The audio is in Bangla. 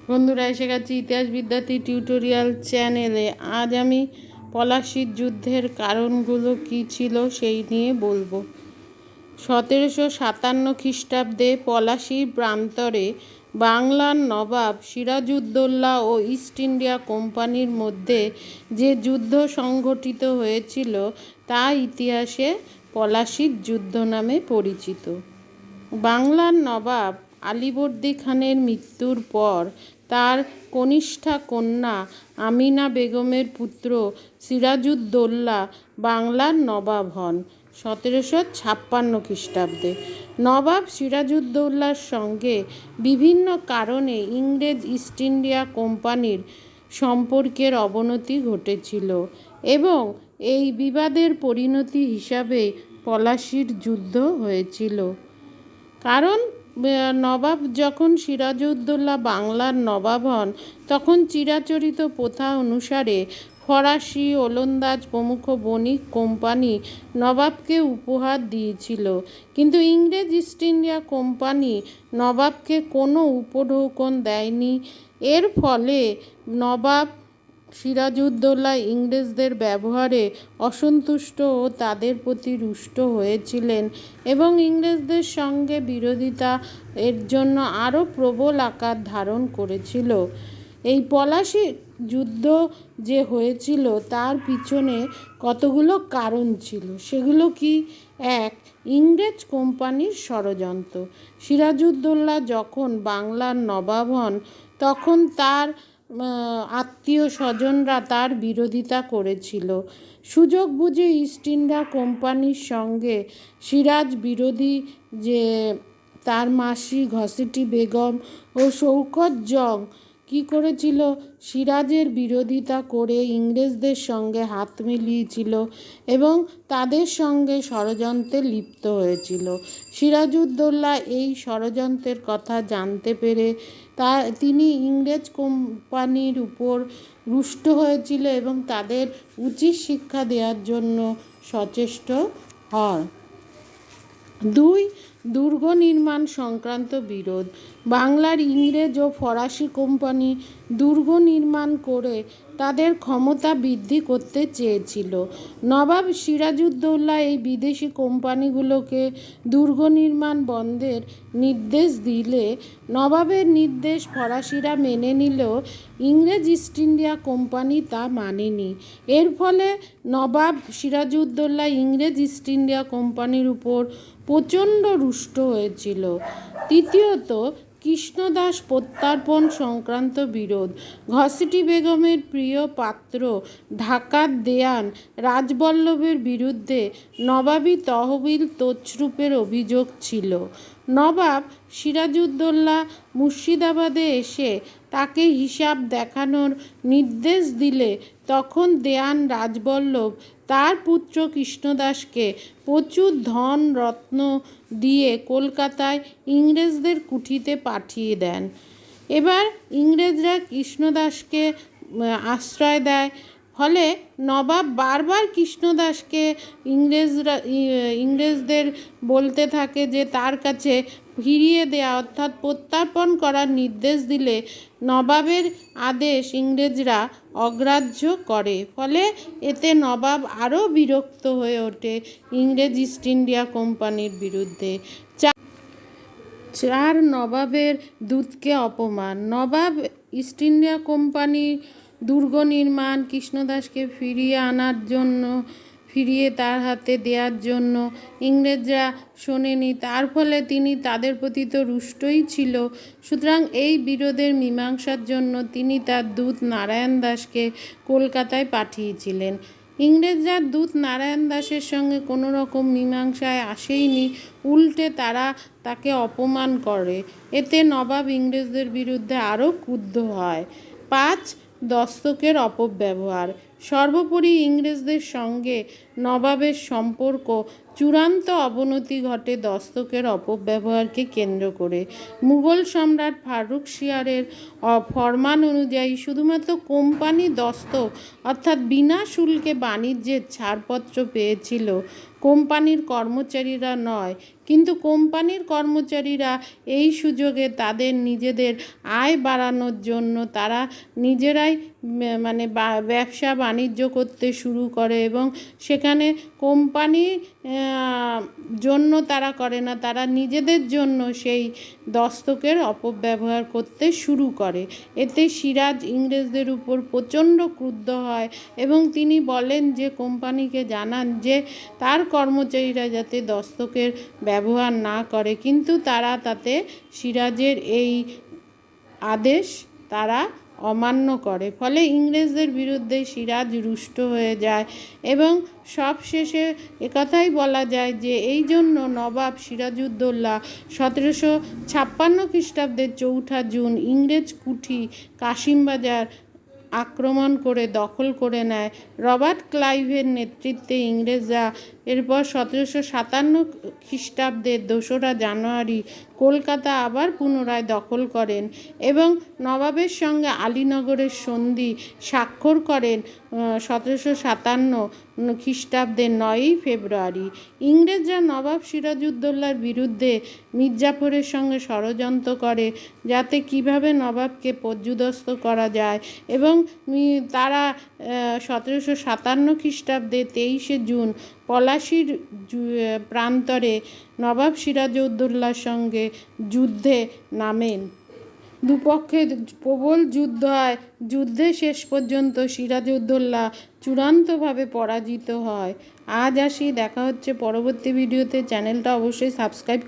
বন্ধুরা, এসে গেছি ইতিহাস বিদ্যার্থী টিউটোরিয়াল চ্যানেলে। আজ আমি পলাশির যুদ্ধের কারণগুলো কী ছিল সেই নিয়ে বলবো। 1757 খ্রিস্টাব্দে পলাশির প্রান্তরে বাংলার নবাব সিরাজউদ্দৌলা ও ইস্ট ইন্ডিয়া কোম্পানির মধ্যে যে যুদ্ধ সংঘটিত হয়েছিল তা ইতিহাসে পলাশির যুদ্ধ নামে পরিচিত। বাংলার নবাব আলীবর্দী খানের মৃত্যুর পর তার কনিষ্ঠা কন্যা আমিনা বেগমের পুত্র সিরাজউদ্দৌলা বাংলার নবাব হন 1756 খ্রিস্টাব্দে। নবাব সিরাজউদ্দৌলার সঙ্গে বিভিন্ন কারণে ইংরেজ ইস্ট ইন্ডিয়া কোম্পানির সম্পর্কের অবনতি ঘটেছিল এবং এই বিবাদের পরিণতি হিসাবে পলাশির যুদ্ধ হয়েছিল। কারণ নবাব যখন সিরাজউদ্দৌলা বাংলার নবাব হন তখন চিরাচরিত প্রথা অনুসারে ফরাসি, ওলন্দাজ প্রমুখ বণিক কোম্পানি নবাবকে উপহার দিয়েছিল, কিন্তু ইংরেজ ইস্ট ইন্ডিয়া কোম্পানি নবাবকে কোনো উপঢৌকন দেয়নি। এর ফলে নবাব সিরাজউদ্দৌলা ইংরেজদের ব্যবহারে অসন্তুষ্ট ও তাদের প্রতি রুষ্ট হয়েছিলেন এবং ইংরেজদের সঙ্গে বিরোধিতা এর জন্য আরও প্রবল আকার ধারণ করেছিল। এই পলাশি যুদ্ধ যে হয়েছিল তার পিছনে কতগুলো কারণ ছিল, সেগুলো কি? এক, ইংরেজ কোম্পানির ষড়যন্ত্র। সিরাজউদ্দৌলা যখন বাংলার নবাব হন তখন তার আত্মীয় স্বজনরা তার বিরোধিতা করেছিল। সুযোগ বুঝে ইস্ট ইন্ডিয়া কোম্পানির সঙ্গে সিরাজ বিরোধী যে তার মাসি ঘসেটি বেগম ও শৌকত জং কী করেছিল? সিরাজের বিরোধিতা করে ইংরেজদের সঙ্গে হাত মিলিয়েছিল এবং তাদের সঙ্গে ষড়যন্ত্রে লিপ্ত হয়েছিল। সিরাজউদ্দৌলা এই ষড়যন্ত্রের কথা জানতে পেরে তিনি ইংরেজ কোম্পানির উপর রুষ্ট হয়েছিল এবং তাদের উচিত শিক্ষা দেওয়ার জন্য সচেষ্ট হন। দুই, দুর্গ নির্মাণ সংক্রান্ত বিরোধ। বাংলার ইংরেজ ও ফরাসি কোম্পানি দুর্গ নির্মাণ করে তাদের ক্ষমতা বৃদ্ধি করতে চেয়েছিল। নবাব সিরাজউদ্দৌলা এই বিদেশি কোম্পানিগুলোকে দুর্গ নির্মাণ বন্ধের নির্দেশ দিলে নবাবের নির্দেশ ফরাসিরা মেনে নিলেও ইংরেজ ইস্ট ইন্ডিয়া কোম্পানি তা মানেনি। এর ফলে নবাব সিরাজউদ্দৌলা ইংরেজ ইস্ট ইন্ডিয়া কোম্পানির উপর প্রচণ্ড রুষ্ট হয়েছিল। তৃতীয়ত, কৃষ্ণদাস প্রত্যর্পণ সংক্রান্ত বিরোধ। ঘসেটি বেগমের প্রিয় পাত্র ঢাকার দেওয়ান রাজবল্লভের বিরুদ্ধে নবাবী তহবিল তছরূপের অভিযোগ ছিল। নবাব সিরাজউদ্দৌলা মুর্শিদাবাদে এসে তাকে হিসাব দেখানোর নির্দেশ দিলে তখন দেওয়ান রাজবল্লভ তার পুত্র কৃষ্ণদাসকে প্রচুর ধন রত্ন দিয়ে কলকাতায় ইংরেজদের কুঠিতে পাঠিয়ে দেন। এবার ইংরেজরা কৃষ্ণদাসকে আশ্রয় দেয়, ফলে নবাব বারবার কৃষ্ণদাসকে ইংরেজদের বলতে থাকে যে তার কাছে ফিরিয়ে দেয়া অর্থাৎ প্রত্যর্পণ করার নির্দেশ দিলে নবাবের আদেশ ইংরেজরা অগ্রাহ্য করে। ফলে এতে নবাব আরও বিরক্ত হয়ে ওঠে ইংরেজ ইস্ট ইন্ডিয়া কোম্পানির বিরুদ্ধে। চার, নবাবের দূতকে অপমান। নবাব ইস্ট ইন্ডিয়া কোম্পানি দুর্গ নির্মাণ কৃষ্ণদাসকে ফিরিয়ে তার হাতে দেওয়ার জন্য ইংরেজরা শোনেনি, তার ফলে তিনি তাদের প্রতি তো রুষ্টই ছিল। সুতরাং এই বিরোধের মীমাংসার জন্য তিনি তার দূত নারায়ণ দাসকে কলকাতায় পাঠিয়েছিলেন। ইংরেজরা দূত নারায়ণ দাসের সঙ্গে কোনো রকম মীমাংসায় আসেইনি, উল্টে তারা তাকে অপমান করে। এতে নবাব ইংরেজদের বিরুদ্ধে আরও ক্রুদ্ধ হয়। পাঁচ, দস্তকের অপব্যবহার। সর্বোপরি ইংরেজদের সঙ্গে নবাবের সম্পর্ক চূড়ান্ত অবনতি ঘটে দস্তকের অপব্যবহারকে কেন্দ্র করে। মুঘল সম্রাট ফারুক শিয়ারের ফরমান অনুযায়ী শুধুমাত্র কোম্পানি দস্তক অর্থাৎ বিনা শুল্কে বাণিজ্যের ছাড়পত্র পেয়েছিল, কোম্পানির কর্মচারীরা নয়। কিন্তু কোম্পানির কর্মচারীরা এই সুযোগে তাদের নিজেদের আয় বাড়ানোর জন্য তারা নিজেরাই ব্যবসা বাণিজ্য করতে শুরু করে এবং সেখানে কোম্পানি জন্য তারা করে না, তারা নিজেদের জন্য সেই দস্তকের অপব্যবহার করতে শুরু করে। এতে সিরাজ ইংরেজদের উপর প্রচণ্ড ক্রুদ্ধ হয় এবং তিনি বলেন যে কোম্পানিকে জানান যে তার কর্মচারীরা যাতে দস্তকের ব্যবহার না করে, কিন্তু তারা তাতে সিরাজের এই আদেশ তারা অমান্য করে। ফলে ইংরেজদের বিরুদ্ধে সিরাজ রুষ্ট হয়ে যায় এবং সবশেষে একথাই বলা যায় যে এই জন্য নবাব সিরাজউদ্দৌলা 1756 খ্রিস্টাব্দের 4 জুন ইংরেজ কুঠি কাশিমবাজার আক্রমণ করে দখল করে নেয়। রবার্ট ক্লাইভের নেতৃত্বে ইংরেজরা এরপর 1757 খ্রিস্টাব্দের 2 জানুয়ারি কলকাতা আবার পুনরায় দখল করেন এবং নবাবের সঙ্গে আলীনগরের সন্ধি স্বাক্ষর করেন 1757 খ্রিস্টাব্দের 9 ফেব্রুয়ারি। ইংরেজরা নবাব সিরাজউদ্দৌলার বিরুদ্ধে মির্জাফরের সঙ্গে ষড়যন্ত্র করে যাতে কিভাবে নবাবকে পর্যুদস্ত করা যায় এবং তারা 1757 খ্রিস্টাব্দে 23 জুন পলাশির প্রান্তরে নবাব সিরাজউদ্দৌলার সঙ্গে যুদ্ধে নামেন। দুপক্ষে প্রবল যুদ্ধ হয়। যুদ্ধে শেষ পর্যন্ত সিরাজউদ্দৌলা চূড়ান্তভাবে পরাজিত হয়। আজ আসি, দেখা হচ্ছে পরবর্তী ভিডিওতে। চ্যানেলটা অবশ্যই সাবস্ক্রাইব